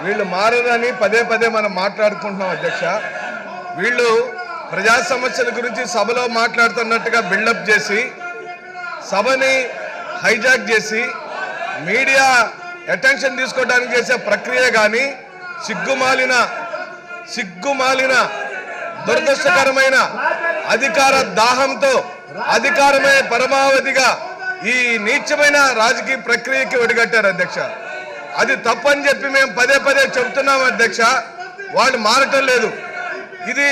వీళ్ళు మారదని పదే పదే మనం మాట్లాడుకుంటున్నాం అధ్యక్ష. వీళ్ళు ప్రజా సమస్యల గురించి సభలో మాట్లాడుతున్నట్టుగా బిల్డప్ చేసి సభని హైజాక్ చేసి మీడియా అటెన్షన్ తీసుకోవడానికి చేసే ప్రక్రియ కానీ సిగ్గుమాలిన దురదృష్టకరమైన అధికార దాహంతో అధికారమే పరమావధిగా ఈ నీచమైన రాజకీయ ప్రక్రియకి ఒడిగట్టారు అధ్యక్ష. అది తప్పని చెప్పి మేము పదే పదే చెబుతున్నాం అధ్యక్ష. వాళ్ళు మారటం లేదు. ఇది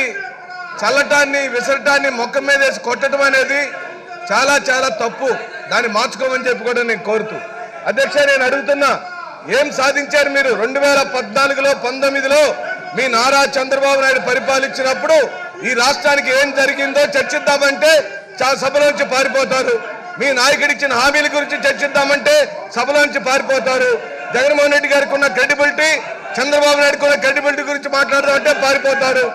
చల్లటాన్ని విసరటాన్ని మొక్క మీద వేసి కొట్టడం అనేది చాలా చాలా తప్పు. దాన్ని మార్చుకోమని చెప్పి కూడా నేను కోరుతూ అధ్యక్ష నేను అడుగుతున్నా, ఏం సాధించారు మీరు? 2014లో 19లో మీ నారా చంద్రబాబు నాయుడు పరిపాలించినప్పుడు ఈ రాష్ట్రానికి ఏం జరిగిందో చర్చిద్దామంటే సభలోంచి పారిపోతారు. మీ నాయకుడు ఇచ్చిన హామీల గురించి చర్చిద్దామంటే సభలోంచి పారిపోతారు. జగన్మోహన్ రెడ్డి గారికి ఉన్న క్రెడిబిలిటీ, చంద్రబాబు నాయుడుకి ఉన్న క్రెడిబిలిటీ గురించి మాట్లాడదామంటే పారిపోతారు.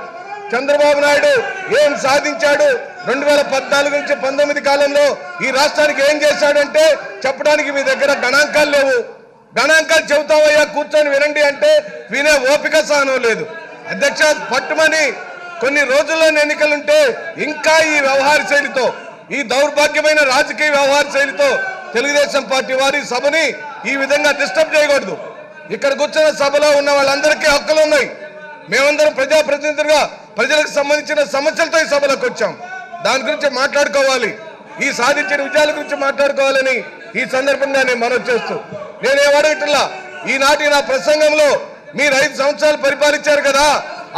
చంద్రబాబు నాయుడు ఏం సాధించాడు 2014 నుంచి 19 కాలంలో ఈ రాష్ట్రానికి ఏం చేశాడంటే చెప్పడానికి మీ దగ్గర గణాంకాలు లేవు. గణాంకాలు చెబుతావయ్యా కూర్చొని వినండి అంటే వినే ఓపిక సహనం లేదు అధ్యక్ష. పట్టుమని కొన్ని రోజుల్లో ఎన్నికలుంటే ఇంకా ఈ వ్యవహార శైలితో, ఈ దౌర్భాగ్యమైన రాజకీయ వ్యవహార శైలితో తెలుగుదేశం పార్టీ వారి సభని ఈ విధంగా డిస్టర్బ్ చేయకూడదు. ఇక్కడ కూర్చున్న సభలో ఉన్న వాళ్ళందరికీ హక్కులు ఉన్నాయి. మేమందరం ప్రజాప్రతినిధులుగా ప్రజలకు సంబంధించిన సమస్యలతో ఈ సభలోకి వచ్చాం. దాని గురించి మాట్లాడుకోవాలి, ఈ సాధించిన విజయాల గురించి మాట్లాడుకోవాలని ఈ సందర్భంగా నేను మనవి చేస్తూ నేనేమడగట్లా. ఈనాటి నా ప్రసంగంలో మీరు 5 సంవత్సరాలు పరిపాలించారు కదా,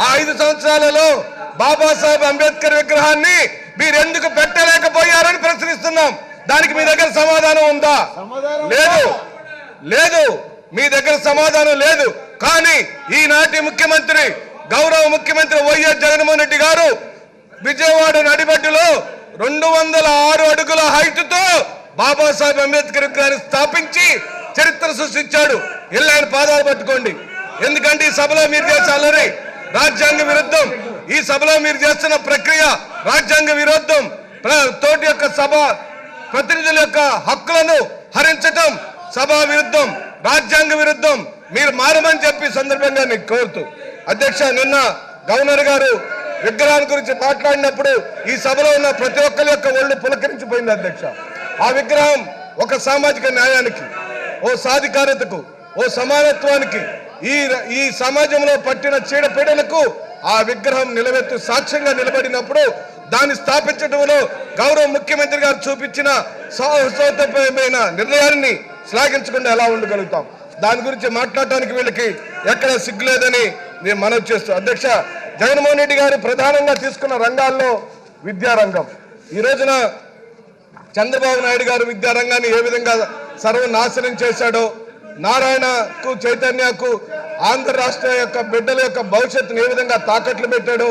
ఆ 5 సంవత్సరాలలో బాబాసాహెబ్ అంబేద్కర్ విగ్రహాన్ని మీరెందుకు పెట్టలేకపోయారని ప్రశ్నిస్తున్నాం. దానికి మీ దగ్గర సమాధానం ఉందా? లేదు, మీ దగ్గర సమాధానం లేదు. కానీ ఈనాటి ముఖ్యమంత్రి, గౌరవ ముఖ్యమంత్రి వైఎస్ జగన్మోహన్ రెడ్డి గారు విజయవాడ నడిబడ్డులో 206 అడుగుల హైట్తో బాబాసాహెబ్ అంబేద్కర్ విగ్రహాన్ని స్థాపించి చరిత్ర సృష్టించాడు. ఆయన పాదాలు పట్టుకోండి. ఎందుకంటే ఈ సభలో మీరు చేసే అల్లరి రాజ్యాంగ విరుద్ధం. ఈ సభలో మీరు చేస్తున్న ప్రక్రియ రాజ్యాంగ విరుద్ధం. తోటి యొక్క సభ ప్రతినిధుల యొక్క హక్కులను హరించటం సభా విరుద్ధం, రాజ్యాంగ విరుద్ధం. మీరు మారమని చెప్పి సందర్భంగా నేను కోరుతూ అధ్యక్ష, నిన్న గవర్నర్ గారు విగ్రహాల గురించి మాట్లాడినప్పుడు ఈ సభలో ఉన్న ప్రతి ఒక్కరి యొక్క ఒళ్ళు పులకరించిపోయింది అధ్యక్ష. ఆ విగ్రహం ఒక సామాజిక న్యాయానికి, ఓ సాధికారతకు, ఓ సమానత్వానికి, ఈ సమాజంలో పట్టిన చీడపీడలకు ఆ విగ్రహం నిలబెత్తు సాక్ష్యంగా నిలబడినప్పుడు దాన్ని స్థాపించడంలో గౌరవ ముఖ్యమంత్రి గారు చూపించిన సాహసోపేతమైన నిర్ణయాన్ని శ్లాఘించకుండా ఎలా ఉండగలుగుతాం? దాని గురించి మాట్లాడటానికి వీళ్ళకి ఎక్కడ సిగ్గులేదని నేను మనవి చేస్తూ అధ్యక్ష, జగన్మోహన్ రెడ్డి గారు ప్రధానంగా తీసుకున్న రంగాల్లో విద్యారంగం. ఈ రోజున చంద్రబాబు నాయుడు గారు విద్యారంగాన్ని ఏ విధంగా సర్వనాశనం చేశాడో, నారాయణకు, చైతన్యకు, ఆంధ్ర రాష్ట్ర యొక్క బిడ్డల యొక్క భవిష్యత్తును ఏ విధంగా తాకట్లు పెట్టాడో,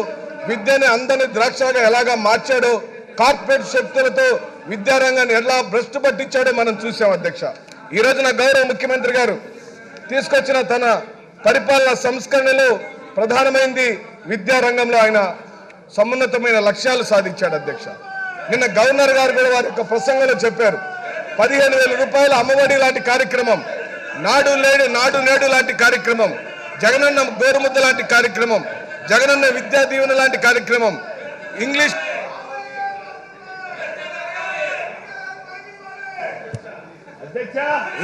విద్యని అందరినీ ద్రాక్షగా ఎలాగా మార్చాడో, కార్పొరేట్ శక్తులతో విద్యారంగాన్ని ఎలా భ్రష్టు పట్టించాడో మనం చూసాం అధ్యక్ష. ఈ రోజున గౌరవ ముఖ్యమంత్రి గారు తీసుకొచ్చిన తన పరిపాలన సంస్కరణలో ప్రధానమైంది విద్యారంగంలో ఆయన సమున్నతమైన లక్ష్యాలు సాధించాడు అధ్యక్ష. నిన్న గవర్నర్ గారు కూడా వారి యొక్క ప్రసంగంలో చెప్పారు, 15,000 రూపాయల అమ్మఒడి లాంటి కార్యక్రమం, నాడు నేడు లాంటి కార్యక్రమం, జగనన్న గోరుముద్ద లాంటి కార్యక్రమం, జగనన్న విద్యా దీవెన లాంటి కార్యక్రమం,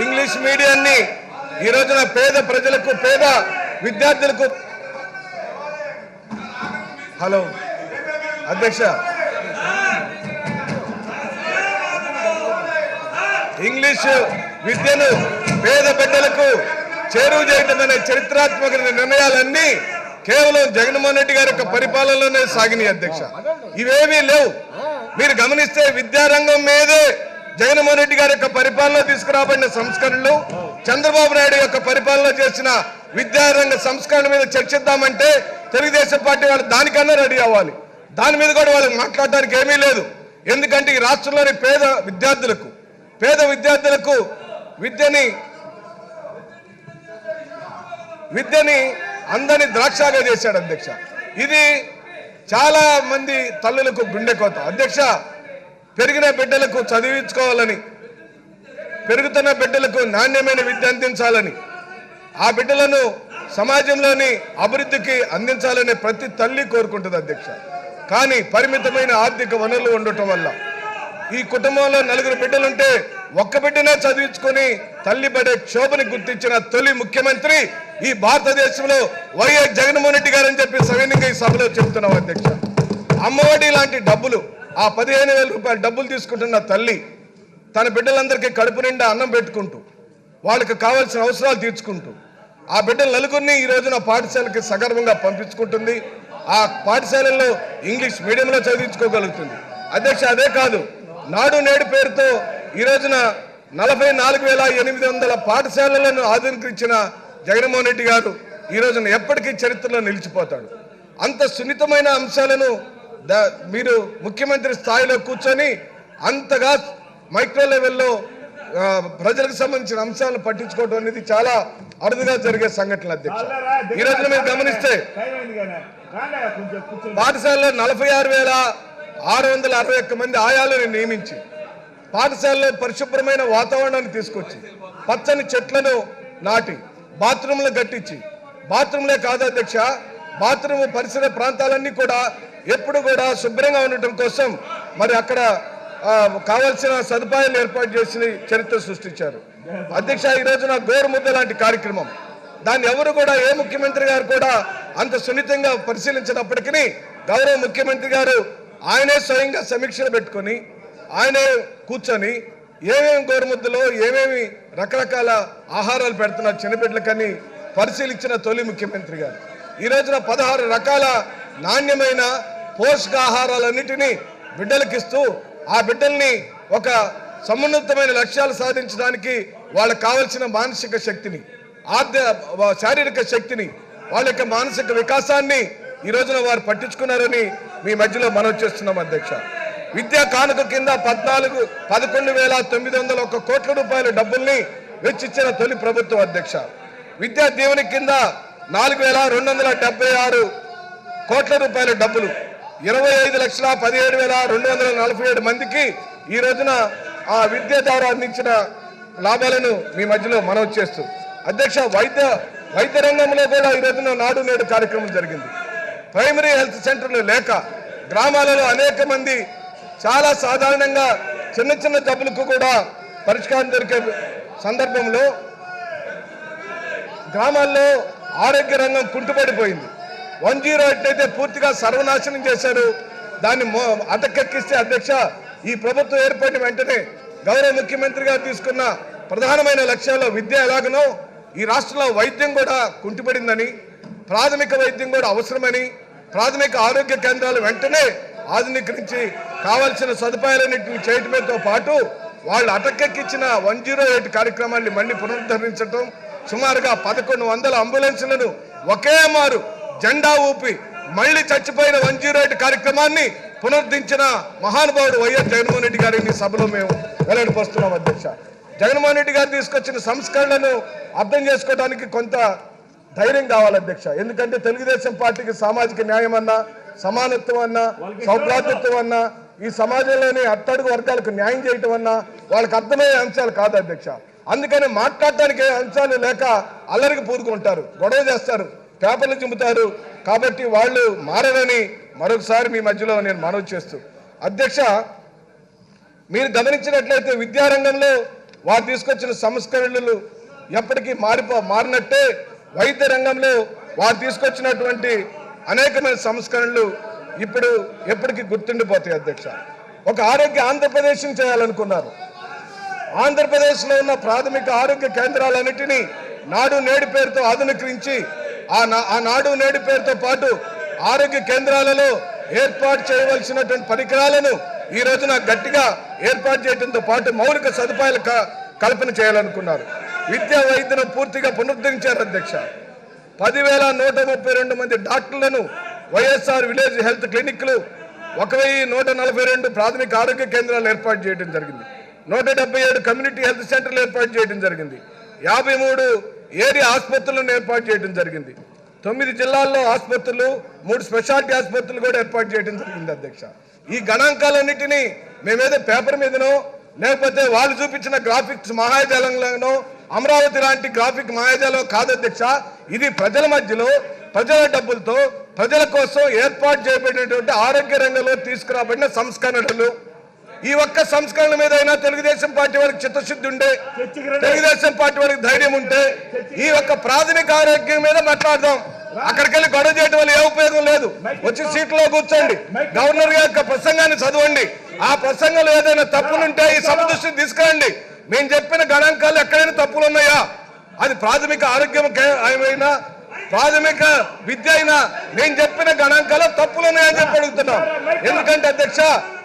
ఇంగ్లీష్ మీడియాన్ని ఈ రోజున పేద ప్రజలకు, పేద విద్యార్థులకు. హలో అధ్యక్ష, ఇంగ్లీషు విద్యను పేద బిడ్డలకు చేరువ చేయడం అనే చరిత్రాత్మక నిర్ణయాలన్నీ కేవలం జగన్మోహన్ రెడ్డి గారి యొక్క పరిపాలనలోనే సాగినాయి అధ్యక్ష. ఇవేమీ లేవు. మీరు గమనిస్తే విద్యారంగం మీదే జగన్మోహన్ రెడ్డి గారి యొక్క పరిపాలనలో తీసుకురాబడిన సంస్కరణలు, చంద్రబాబు నాయుడు యొక్క పరిపాలనలో చేసిన విద్యారంగ సంస్కరణ మీద చర్చిద్దామంటే తెలుగుదేశం పార్టీ వాళ్ళు దానికన్నా రెడీ అవ్వాలి. దాని మీద కూడా వాళ్ళకి మాట్లాడడానికి ఏమీ లేదు. ఎందుకంటే ఈ రాష్ట్రంలోని పేద విద్యార్థులకు విద్యని అందరినీ ద్రాక్షగా చేశాడు అధ్యక్ష. ఇది చాలా మంది తల్లులకు గుండెకోత అధ్యక్ష. పెరిగిన బిడ్డలకు చదివించుకోవాలని, పెరుగుతున్న బిడ్డలకు నాణ్యమైన విద్య అందించాలని, ఆ బిడ్డలను సమాజంలోని అభివృద్ధికి అందించాలనే ప్రతి తల్లి కోరుకుంటుంది అధ్యక్ష. కానీ పరిమితమైన ఆర్థిక వనరులు ఉండటం వల్ల ఈ కుటుంబంలో 4 బిడ్డలుంటే ఒక్క బిడ్డనే చదివించుకొని తల్లి పడే క్షోభని గుర్తించిన తొలి ముఖ్యమంత్రి ఈ భారతదేశంలో వైఎస్ జగన్మోహన్ రెడ్డి గారు అని చెప్పి సవినయంగా ఈ సభలో చెబుతున్నాం అధ్యక్ష. అమ్మఒడి లాంటి డబ్బులు, ఆ 15,000 రూపాయల డబ్బులు తీసుకుంటున్న తల్లి తన బిడ్డలందరికీ కడుపు నిండా అన్నం పెట్టుకుంటూ వాళ్ళకి కావాల్సిన అవసరాలు తీర్చుకుంటూ ఆ బిడ్డలు నలుగురిని ఈ రోజున పాఠశాలకి సగర్వంగా పంపించుకుంటుంది. ఆ పాఠశాలల్లో ఇంగ్లీష్ మీడియంలో చదివించుకోగలుగుతుంది అధ్యక్ష. అదే కాదు, నాడు నేడు పేరుతో ఈ రోజున 44,800 పాఠశాలలను ఆధునీకరించిన జగన్మోహన్ రెడ్డి గారు ఈ రోజున ఎప్పటికీ చరిత్రలో నిలిచిపోతాడు. అంత సున్నితమైన అంశాలను మీరు ముఖ్యమంత్రి స్థాయిలో కూర్చొని అంతగా మైక్రో లెవెల్లో ప్రజలకు సంబంధించిన అంశాలను పట్టించుకోవడం అనేది చాలా అరుదుగా జరిగే సంఘటనలు అధ్యక్ష. ఈ రోజున మీరు గమనిస్తే పాఠశాలలో 46,661 మంది ఆయాలను నియమించి పాఠశాలలో పరిశుభ్రమైన వాతావరణాన్ని తీసుకొచ్చి పచ్చని చెట్లను నాటి బాత్రూంలు కట్టించి, బాత్రూంలే కాదు అధ్యక్ష, బాత్రూమ్ పరిసర ప్రాంతాలన్నీ కూడా ఎప్పుడు కూడా శుభ్రంగా ఉండటం కోసం మరి అక్కడ కావాల్సిన సదుపాయాలు ఏర్పాటు చేసి చరిత్ర సృష్టించారు అధ్యక్ష. ఈ రోజున గోరుముద్ద లాంటి కార్యక్రమం, దాన్ని ఎవరు కూడా ఏ ముఖ్యమంత్రి గారు కూడా అంత సున్నితంగా పరిశీలించినప్పటికీ గౌరవ ముఖ్యమంత్రి గారు ఆయనే స్వయంగా సమీక్షలు పెట్టుకొని ఆయనే కూర్చొని ఏమేమి గోరుముద్దలో ఏమేమి రకరకాల ఆహారాలు పెడుతున్నారు చిన్నబిడ్డలకని పరిశీలించిన తొలి ముఖ్యమంత్రి గారు. ఈ రోజున 16 రకాల నాణ్యమైన పోషకాహారాలన్నిటినీ బిడ్డలకిస్తూ ఆ బిడ్డల్ని ఒక సమున్నతమైన లక్ష్యాలు సాధించడానికి వాళ్ళకి కావలసిన మానసిక శక్తిని, శారీరక శక్తిని, వాళ్ళ యొక్క మానసిక వికాసాన్ని ఈ రోజున వారు పట్టించుకున్నారని మీ మధ్యలో మనం చేస్తున్నాం అధ్యక్ష. విద్యా కానుక కింద 11,901 కోట్ల రూపాయల డబ్బుల్ని వెచ్చిచ్చిన తొలి ప్రభుత్వం అధ్యక్ష. విద్యా దీవెన కింద 4,276 కోట్ల రూపాయల డబ్బులు 25,17,247 మందికి ఈ రోజున ఆ విద్య ద్వారా అందించిన లాభాలను మీ మధ్యలో మనం చేస్తూ అధ్యక్ష. వైద్య రంగంలో కూడా ఈ రోజున నాడు నేడు కార్యక్రమం జరిగింది. ప్రైమరీ హెల్త్ సెంటర్లు లేక గ్రామాలలో అనేక మంది చాలా సాధారణంగా చిన్న చిన్న జబ్బులకు కూడా పరిష్కారం దొరికే సందర్భంలో గ్రామాల్లో ఆరోగ్య రంగం కుంటుపడిపోయింది. 108 అయితే పూర్తిగా సర్వనాశనం చేశారు. దాన్ని అటకెక్కిస్తే అధ్యక్ష, ఈ ప్రభుత్వం ఏర్పడిన వెంటనే గౌరవ ముఖ్యమంత్రి గారు తీసుకున్న ప్రధానమైన లక్ష్యాల్లో విద్య ఎలాగనో ఈ రాష్ట్రంలో వైద్యం కూడా కుంటుపడిందని, ప్రాథమిక వైద్యం కూడా అవసరమని, ప్రాథమిక ఆరోగ్య కేంద్రాలు వెంటనే ఆధునీకరించి కావాల్సిన సదుపాయాలన్నింటినీ చేయటంతో పాటు వాళ్ళు అటకెక్కించిన 108 కార్యక్రమాన్ని మళ్ళీ పునరుద్ధరించడం, సుమారుగా 1,100 అంబులెన్సులను ఒకే మారు జెండా ఊపి మళ్ళీ చచ్చిపోయిన 108 కార్యక్రమాన్ని పునరుద్ధరించిన మహానుభావుడు వైఎస్ జగన్మోహన్ రెడ్డి గారిని సభలో మేము వెల్లడిపోస్తున్నాం అధ్యక్ష. జగన్మోహన్ రెడ్డి గారు తీసుకొచ్చిన సంస్కరణలను అర్థం చేసుకోవడానికి కొంత ధైర్యం కావాలి అధ్యక్ష. ఎందుకంటే తెలుగుదేశం పార్టీకి సామాజిక న్యాయం అన్నా, సమానత్వం అన్నా, సౌభ్రాతృత్వం అన్నా, ఈ సమాజంలోని అట్టడుగు వర్గాలకు న్యాయం చేయటం అన్నా వాళ్ళకి అర్థమయ్యే అంశాలు కాదు అధ్యక్ష. అందుకని మాట్లాడటానికి అంశాలు లేక అల్లరికి పూరుకుంటారు, గొడవ చేస్తారు, పేపర్లు చింపుతారు. కాబట్టి వాళ్ళు మారని మరొకసారి మీ మధ్యలో నేను మనవి చేస్తూ అధ్యక్ష, మీరు గమనించినట్లయితే విద్యారంగంలో వారు తీసుకొచ్చిన సంస్కరణలు ఎప్పటికీ మారినట్టే వైద్య రంగంలో వారు తీసుకొచ్చినటువంటి అనేకమైన సంస్కరణలు ఇప్పుడు ఎప్పటికీ గుర్తుండిపోతాయి అధ్యక్ష. ఒక ఆరోగ్య ఆంధ్రప్రదేశ్ని చేయాలనుకున్నారు. ఆంధ్రప్రదేశ్లో ఉన్న ప్రాథమిక ఆరోగ్య కేంద్రాలన్నిటినీ నాడు నేడు పేరుతో ఆధునీకరించి ఆ నాడు నేడు పేరుతో పాటు ఆరోగ్య కేంద్రాలలో ఏర్పాటు చేయవలసినటువంటి పరికరాలను ఈ రోజున గట్టిగా ఏర్పాటు చేయడంతో పాటు మౌలిక సదుపాయాల కల్పన చేయాలనుకున్నారు. విద్యా వైద్యను పూర్తిగా పునరుద్ధరించారు అధ్యక్ష. 10,132 మంది డాక్టర్లను వైఎస్ఆర్ విలేజ్ హెల్త్ క్లినిక్లు, 1,142 ప్రాథమిక ఆరోగ్య కేంద్రాలు ఏర్పాటు చేయడం జరిగింది. 177 కమ్యూనిటీ హెల్త్ సెంటర్లు ఏర్పాటు చేయడం జరిగింది. 53 ఏరియా ఆసుపత్రులను ఏర్పాటు చేయడం జరిగింది. 9 జిల్లాల్లో ఆసుపత్రులు, 3 స్పెషాలిటీ ఆసుపత్రులు కూడా ఏర్పాటు చేయడం జరిగింది అధ్యక్ష. ఈ గణాంకాలన్నింటినీ మేమేదో పేపర్ మీదనో లేకపోతే వాళ్ళు చూపించిన గ్రాఫిక్స్ మహాజాలంలోనో అమరావతి లాంటి గ్రాఫిక్ మాయాజాలం కాదు అధ్యక్ష. ఇది ప్రజల మధ్యలో ప్రజల డబ్బులతో ప్రజల కోసం ఏర్పాటు చేయబడినటువంటి ఆరోగ్య రంగంలో తీసుకురాబడిన సంస్కరణలు. ఈ ఒక్క సంస్కరణ మీద అయినా తెలుగుదేశం పార్టీ వాళ్ళకి చిత్తశుద్ధి ఉండే, తెలుగుదేశం పార్టీ వాళ్ళకి ధైర్యం ఉంటే ఈ ఒక్క ప్రాథమిక ఆరోగ్యం మీద మాట్లాడదాం. అక్కడికి వెళ్ళి గొడవ చేయడం వల్ల ఏ ఉపయోగం లేదు. వచ్చి సీట్లో కూర్చోండి, గవర్నర్ గారి యొక్క ప్రసంగాన్ని చదవండి. ఆ ప్రసంగంలో ఏదైనా తప్పులుంటే ఈ సభ దృష్టికి తీసుకురండి. మేము చెప్పిన గణాంకాలు ఎక్కడైనా తప్పులు ఉన్నాయా? అది ప్రాథమిక ఆరోగ్యం అయినా ప్రాథమిక విద్య అయినా నేను చెప్పిన గణాంకాలు తప్పులు ఉన్నాయని చెప్పి అడుగుతున్నాం. ఎందుకంటే అధ్యక్ష,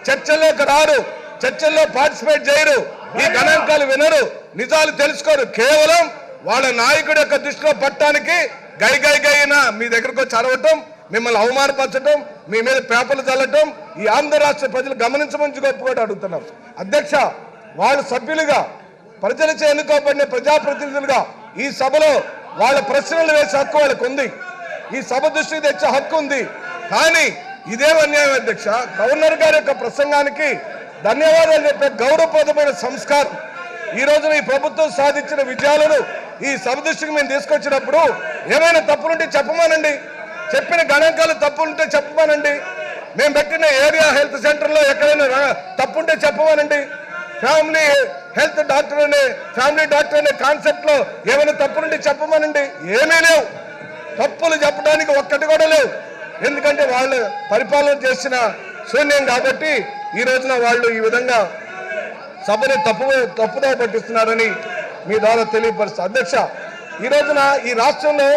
చర్చల్లోకి రారు, చర్చల్లో పార్టిసిపేట్ చేయరు, ఈ గణాంకాలు వినరు, నిజాలు తెలుసుకోరు. కేవలం వాళ్ళ నాయకుడి యొక్క దృష్టిలో పట్టడానికి గైన మీ దగ్గరకు వచ్చి అరవటం, మిమ్మల్ని అవమానపరచడం, మీ మీద పేపర్లు చల్లటం ఈ ఆంధ్ర రాష్ట్ర ప్రజలు గమనించమని గొప్పగా అడుగుతున్నాం. అధ్యక్ష, వాళ్ళు సభ్యులుగా ప్రజలచే ఎన్నుకోబడిన ప్రజాప్రతినిధులుగా ఈ సభలో వాళ్ళ ప్రశ్నలు వేసే హక్కు వాళ్ళకు ఉంది, ఈ సభ దృష్టికి తెచ్చే హక్కు ఉంది. కానీ ఇదేం అన్యాయం అధ్యక్ష? గవర్నర్ గారి యొక్క ప్రసంగానికి ధన్యవాదాలు చెప్పే గౌరవప్రదమైన సంస్కారం ఈ రోజున ఈ ప్రభుత్వం సాధించిన విజయాలను ఈ సభ దృష్టికి మేము తీసుకొచ్చినప్పుడు ఏమైనా తప్పులుంటే చెప్పమానండి, చెప్పిన గణాంకాలు తప్పులుంటే చెప్పమానండి. మేము పెట్టిన ఏరియా హెల్త్ సెంటర్లో ఎక్కడైనా తప్పుంటే చెప్పమానండి. Family health doctor family doctor అనే కాన్సెప్ట్ లో ఏమైనా తప్పులుంటే చెప్పమనండి. ఏమీ లేవు, తప్పులు చెప్పడానికి ఒక్కటి కూడా లేవు. ఎందుకంటే వాళ్ళు పరిపాలన చేసిన శూన్యం కాబట్టి ఈ రోజున వాళ్ళు ఈ విధంగా సభని తప్పుదో పట్టిస్తున్నారని మీ ద్వారా తెలియపరుస్తారు. అధ్యక్ష, ఈ రోజున ఈ రాష్ట్రంలో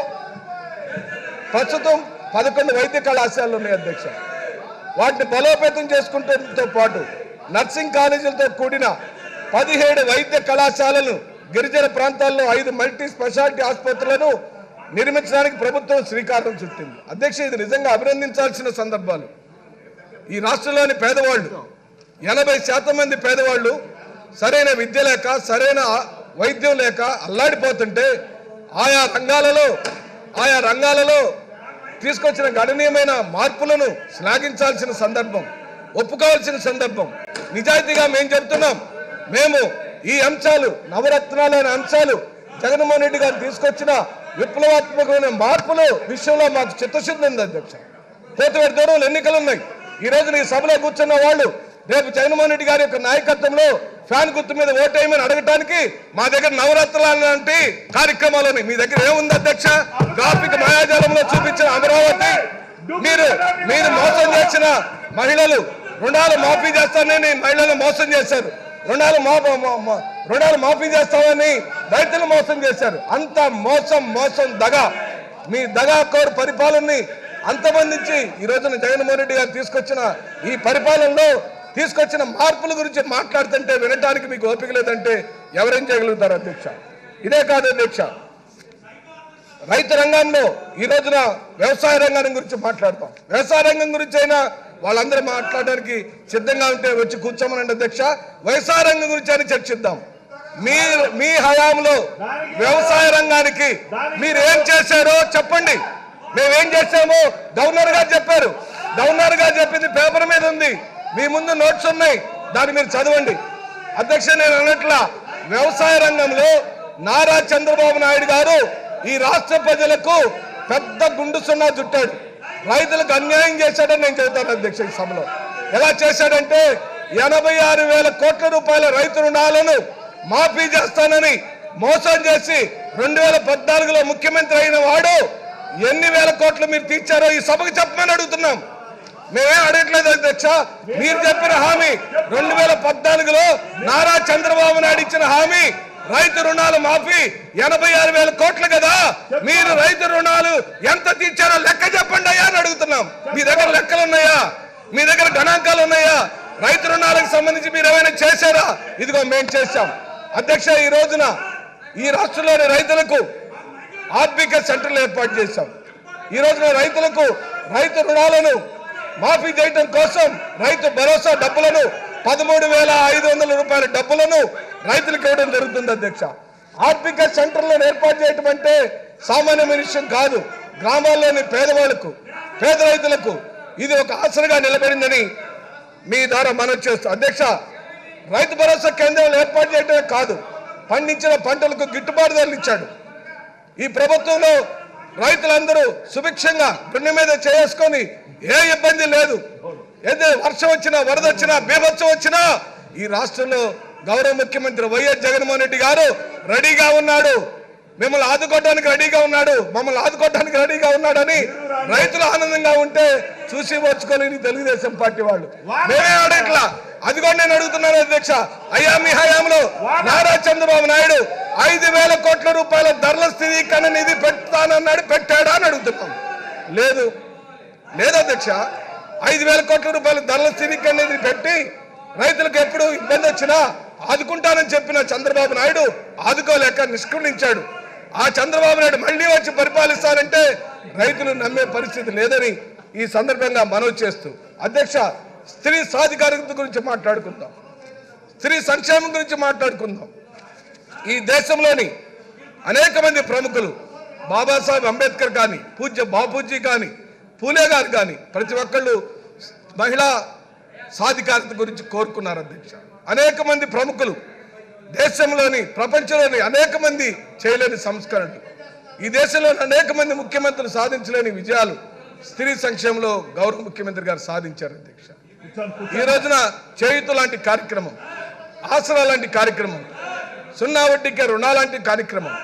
ప్రస్తుతం 11 వైద్య కళాశాలలు ఉన్నాయి అధ్యక్ష. వాటిని బలోపేతం చేసుకుంటంతో పాటు నర్సింగ్ కాలేజీలతో కూడిన 17 వైద్య కళాశాలలు, గిరిజన ప్రాంతాల్లో 5 మల్టీ స్పెషాలిటీ ఆసుపత్రులను నిర్మించడానికి ప్రభుత్వం శ్రీకారం చుట్టింది. అధ్యక్ష, ఇది నిజంగా అభినందించాల్సిన సందర్భాలు. ఈ రాష్ట్రంలోని పేదవాళ్ళు 80% మంది పేదవాళ్ళు సరైన విద్య లేక, సరైన వైద్యం లేక అల్లాడిపోతుంటే ఆయా రంగాలలో తీసుకొచ్చిన గణనీయమైన మార్పులను శ్లాఘించాల్సిన సందర్భం, ఒప్పుకోవాల్సిన సందర్భం. నిజాయితీగా మేము చెప్తున్నాం, మేము ఈ అంశాలు నవరత్నాలైన అంశాలు జగన్మోహన్ రెడ్డి గారు తీసుకొచ్చిన విప్లవాత్మకమైన మార్పుల విషయంలో మాకు చిత్తశుద్ధి ఉంది అధ్యక్ష. కోతవేటి దూరంలో ఎన్నికలు ఉన్నాయి. ఈ రోజున ఈ సభలో కూర్చున్న వాళ్ళు రేపు జగన్మోహన్ రెడ్డి గారి యొక్క నాయకత్వంలో ఫ్యాన్ గుర్తు మీద ఓటేయమని అడగటానికి మా దగ్గర నవరత్నాలు లాంటి కార్యక్రమాలని మీ దగ్గర ఏముంది అధ్యక్ష? గ్రాఫిక్ మాయాజాలంలో చూపించిన అమరావతి, మీరు మోసం చేసిన మహిళలు రుణాలు మాఫీ చేస్తానని మహిళలు మోసం చేశారు, రుణాలు మాఫీ చేస్తామని రైతులు మోసం చేశారు. అంత మోసం దగా, మీ దగాకోరు పరిపాలనని అంతమందించి ఈ రోజున జగన్మోహన్ రెడ్డి గారు తీసుకొచ్చిన ఈ పరిపాలనలో తీసుకొచ్చిన మార్పుల గురించి మాట్లాడుతుంటే వినడానికి మీకు ఓపిక లేదంటే ఎవరేం చేయగలుగుతారు అధ్యక్ష? ఇదే కాదు అధ్యక్ష, రైతు రంగంలో ఈ రోజున వ్యవసాయ రంగం గురించి మాట్లాడతాం. వ్యవసాయ రంగం గురించి అయినా వాళ్ళందరూ మాట్లాడడానికి సిద్ధంగా ఉంటే వచ్చి కూర్చోమనండి అధ్యక్ష. వ్యవసాయ రంగం గురించి అని చర్చిద్దాం. మీ హయాంలో వ్యవసాయ రంగానికి మీరు ఏం చేశారో చెప్పండి. మేమేం చేశామో గవర్నర్ గారు చెప్పారు. గవర్నర్ గారు చెప్పింది పేపర్ మీద ఉంది, మీ ముందు నోట్స్ ఉన్నాయి, దాన్ని మీరు చదవండి. అధ్యక్ష, నేను అన్నట్ల వ్యవసాయ రంగంలో నారా చంద్రబాబు నాయుడు గారు ఈ రాష్ట్ర ప్రజలకు పెద్ద గుండు సున్నా చుట్టాడు, రైతులకు అన్యాయం చేశాడని నేను చెబుతాను అధ్యక్ష. ఈ సభలో ఎలా చేశాడంటే 86,000 కోట్ల రూపాయల రైతు రుణాలను మాఫీ చేస్తానని మోసం చేసి 2014లో ముఖ్యమంత్రి అయిన వాడు ఎన్ని వేల కోట్లు మీరు తీర్చారో ఈ సభకు చెప్పమని అడుగుతున్నాం. మేమేం అడగట్లేదు అధ్యక్ష. మీరు చెప్పిన హామీ 2014లో నారా చంద్రబాబు నాయుడు ఇచ్చిన హామీ రైతు రుణాలు మాఫీ 86,000 కోట్లు కదా. మీరు రైతు రుణాలు ఎంత తీర్చారో లెక్క చెప్పండి అయ్యా అని అడుగుతున్నాం. మీ దగ్గర లెక్కలు ఉన్నాయా? మీ దగ్గర గణాంకాలు ఉన్నాయా? రైతు రుణాలకు సంబంధించి మీరు ఏమైనా చేశారా? ఇదిగో మేము చేశాం అధ్యక్ష. ఈ రోజున ఈ రాష్ట్రంలోని రైతులకు ఆర్బిక సెంటర్లు ఏర్పాటు చేశాం. ఈ రోజున రైతులకు రైతు రుణాలను మాఫీ చేయడం కోసం రైతు భరోసా డబ్బులను 13,500 రూపాయల డబ్బులను రైతులకు ఇవ్వడం జరుగుతుంది అధ్యక్ష. ఆర్బిక సెంటర్లను ఏర్పాటు చేయడం అంటే సామాన్యమైన విషయం కాదు. గ్రామాల్లోని పేదవాళ్లకు, పేద రైతులకు ఇది ఒక ఆసరగా నిలబడిందని మీ ద్వారా మనవి చేస్తాం అధ్యక్ష. రైతు భరోసా కేంద్రాలు ఏర్పాటు చేయడమే కాదు, పండించిన పంటలకు గిట్టుబాటు ధరలు ఇచ్చాడు. ఈ ప్రభుత్వంలో రైతులందరూ సుభిక్షంగా గుండె మీద చేసుకొని ఏ ఇబ్బంది లేదు. ఏదో వర్షం వచ్చినా వరద వచ్చినా బీభత్సం వచ్చినా ఈ రాష్ట్రంలో గౌరవ ముఖ్యమంత్రి వైఎస్ జగన్మోహన్ రెడ్డి గారు రెడీగా ఉన్నాడు. మిమ్మల్ని ఆదుకోవడానికి రెడీగా ఉన్నాడు, మమ్మల్ని ఆదుకోవడానికి రెడీగా ఉన్నాడని రైతులు ఆనందంగా ఉంటే చూసి వచ్చుకోలేని తెలుగుదేశం పార్టీ వాళ్ళు మేమే అడగట్లా. అది కూడా నేను అడుగుతున్నాను అధ్యక్ష, అయ్యా మీ హయాంలో నారా చంద్రబాబు నాయుడు 5,000 కోట్ల రూపాయల ధరల స్థిరీకరణ నిధి పెడతానన్నాడు, పెట్టాడా అని అడుగుతున్నాం. లేదు అధ్యక్ష, 5,000 కోట్ల రూపాయల ధరల స్థిరీకరణ నిధి పెట్టి రైతులకు ఎప్పుడు ఇబ్బంది వచ్చినా ఆదుకుంటానని చెప్పిన చంద్రబాబు నాయుడు ఆదుకోలేక నిష్క్రమించాడు. ఆ చంద్రబాబు నాయుడు మళ్ళీ వచ్చి పరిపాలిస్తానంటే రైతులు నమ్మే పరిస్థితి లేదని ఈ సందర్భంగా మనవి చేస్తూ అధ్యక్ష, స్త్రీ సాధికారత గురించి మాట్లాడుకుందాం, స్త్రీ సంక్షేమం గురించి మాట్లాడుకుందాం. ఈ దేశంలోని అనేక మంది ప్రముఖులు బాబాసాహెబ్ అంబేద్కర్ కానీ, పూజ్య బాపూజీ కానీ, పూలే గారు కానీ ప్రతి ఒక్కళ్ళు మహిళా సాధికారత గురించి కోరుకున్నారు అధ్యక్ష. అనేక మంది ప్రముఖులు దేశంలోని ప్రపంచంలోని అనేక మంది చేయలేని సంస్కరణలు, ఈ దేశంలోని అనేక మంది ముఖ్యమంత్రులు సాధించలేని విజయాలు స్త్రీ సంక్షేమంలో గౌరవ ముఖ్యమంత్రి గారు సాధించారు అధ్యక్ష. ఈ రోజున చేయూత లాంటి కార్యక్రమం, ఆసరా లాంటి కార్యక్రమం, 0 వడ్డీకే రుణాలాంటి కార్యక్రమం,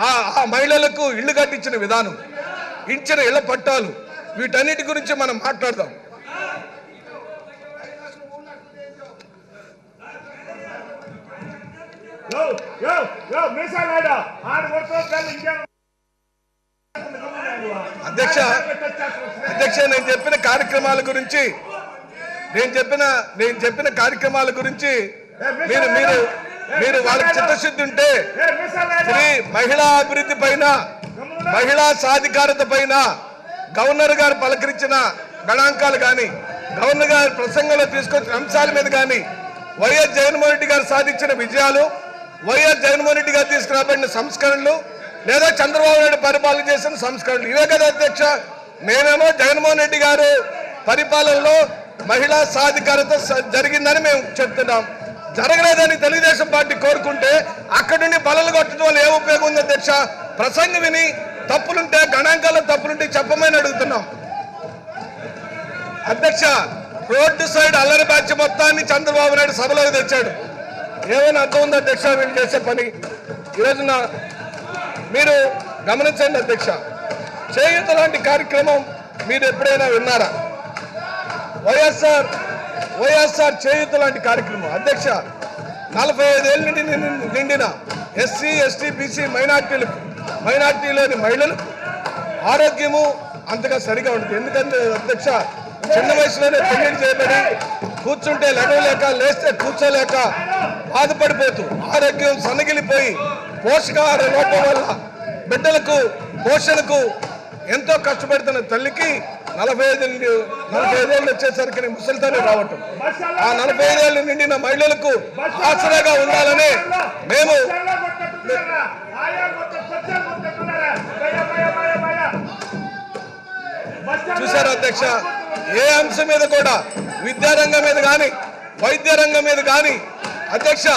ఆ మహిళలకు ఇళ్లు కట్టించిన విధానం, ఇచ్చిన ఇళ్ల పట్టాలు, వీటన్నిటి గురించి మనం మాట్లాడదాం. అధ్యక్ష నేను చెప్పిన కార్యక్రమాల గురించి మీరు వాళ్ళకి చిత్తశుద్ధి ఉంటే స్త్రీ మహిళా అభివృద్ధి పైన, మహిళా సాధికారత పైన గవర్నర్ గారు పలకరించిన గణాంకాలు కానీ, గవర్నర్ గారు ప్రసంగంలో తీసుకొచ్చిన అంశాల మీద కానీ, వైఎస్ జగన్మోహన్ రెడ్డి గారు సాధించిన విజయాలు, వైఎస్ జగన్మోహన్ రెడ్డి గారు తీసుకురాబడిన సంస్కరణలు, లేదా చంద్రబాబు నాయుడు పరిపాలన చేసిన సంస్కరణలు, ఇవే కదా అధ్యక్ష. మేమేమో జగన్మోహన్ రెడ్డి గారు పరిపాలనలో మహిళా సాధికారత జరిగిందని మేము చెప్తున్నాం. జరగలేదని తెలుగుదేశం పార్టీ కోరుకుంటే అక్కడి నుండి బలలు కొట్టడం వల్ల ఏ ఉపయోగం ఉంది అధ్యక్ష? ప్రసంగం విని తప్పులుంటే, గణాంకాల్లో తప్పులుంటే చెప్పమని అడుగుతున్నాం అధ్యక్ష. రోడ్డు సైడ్ అల్లరి బ్యాచ్ మొత్తాన్ని చంద్రబాబు నాయుడు సభలోకి తెచ్చాడు. ఏమైనా అర్థం ఉంది అధ్యక్ష వీళ్ళు చేసే పని? ఈరోజున మీరు గమనించండి అధ్యక్ష, చేయూత లాంటి కార్యక్రమం మీరు ఎప్పుడైనా విన్నారా? వైఎస్ఆర్ చేయూత లాంటి కార్యక్రమం అధ్యక్ష, 45 ఏళ్ళ నుండి నిండిన ఎస్సీ, ఎస్టీ, బీసీ మైనార్టీలోని మహిళలకు ఆరోగ్యము అంతగా సరిగా ఉంటుంది. ఎందుకంటే అధ్యక్ష, చిన్న వయసులోనే పెళ్లి చేయబడి కూర్చుంటే లెగలేక, లేస్తే కూర్చోలేక బాధపడిపోతూ ఆరోగ్యం సన్నగిలిపోయి పోషకాహార లోపం వల్ల బిడ్డలకు పోషణకు ఎంతో కష్టపడుతున్న తల్లికి 45 ఏళ్ళు వచ్చేసరికి ముసలితోనే రావటం, ఆ 45 ఏళ్ళు నిండిన మహిళలకు ఆసరాగా ఉండాలని మేము చూశారు అధ్యక్ష. ఏ అంశం మీద కూడా, విద్యారంగం మీద కానీ, వైద్య రంగం మీద కానీ అధ్యక్ష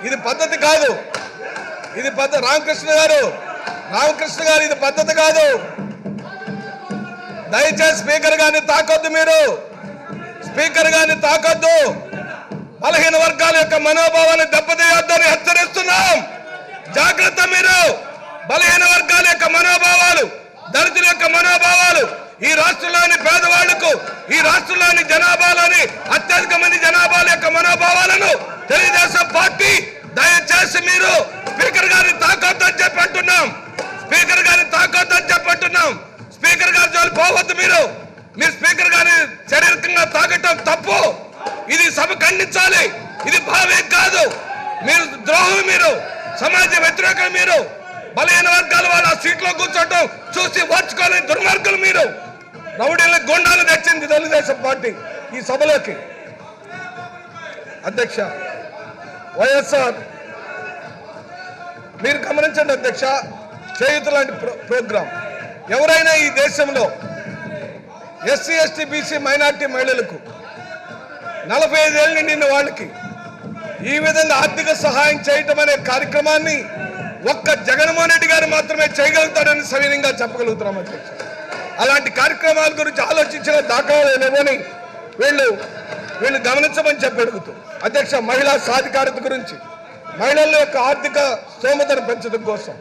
ఇది పద్ధతి కాదు. ఇది రామకృష్ణ గారు ఇది పద్ధతి కాదు. దయచేసి స్పీకర్ గారిని తాకొద్దు, మీరు స్పీకర్ గారిని తాకొద్దు. బలహీన వర్గాల యొక్క మనోభావాన్ని దెబ్బతీయొద్దని హెచ్చరిస్తున్నాం. జాగ్రత్త. మీరు బలహీన వర్గాల యొక్క మనోభావాలు, దళితుల యొక్క మనోభావాలు, ఈ రాష్ట్రంలోని పేదవాళ్లకు, ఈ రాష్ట్రంలోని జనాభాలోని అత్యధిక మంది జనాభాల యొక్క మనోభావాలను తెలుగుదేశం పార్టీ దయచేసి మీరు స్పీకర్ గారిని తాకొద్దని చెప్పంటున్నాం. స్పీకర్ గారిని తాకొద్దని చెప్పంటున్నాం. స్పీకర్ గారి జోలి పోవద్దు. మీరు స్పీకర్ గారిని శారీరకంగా తాగటం తప్పు. ఇది సభ ఖండించాలి. ఇది భావే కాదు. మీరు ద్రోహం, మీరు సమాజ వ్యతిరేకం, మీరు బలహీన వర్గాల వాళ్ళ సీట్లో కూర్చోటం చూసి ఓర్చుకోలేని దుర్మార్గులు, మీరు రౌడీల గుండాలు తెచ్చింది తెలుగుదేశం పార్టీ ఈ సభలోకి. అధ్యక్ష, వైఎస్ఆర్ మీరు గమనించండి అధ్యక్ష, చేయూత లాంటి ప్రోగ్రాం ఎవరైనా ఈ దేశంలో ఎస్సీ, ఎస్టీ, బీసీ, మైనార్టీ మహిళలకు 45 ఏళ్ళు నిండిన వాళ్ళకి ఈ విధంగా ఆర్థిక సహాయం చేయటం అనే కార్యక్రమాన్ని ఒక్క జగన్మోహన్ రెడ్డి గారు మాత్రమే చేయగలుగుతారని సవినయంగా చెప్పగలుగుతున్నాం అధ్యక్ష. అలాంటి కార్యక్రమాల గురించి ఆలోచించిన దాఖలాలు లేవని వీళ్ళు గమనించమని చెప్పి అడుగుతూ అధ్యక్ష, మహిళా సాధికారత గురించి, మహిళల యొక్క ఆర్థిక స్తోమతను పెంచడం కోసం,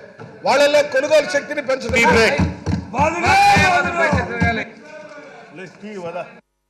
వాళ్ళలో కొనుగోలు శక్తిని పెంచడం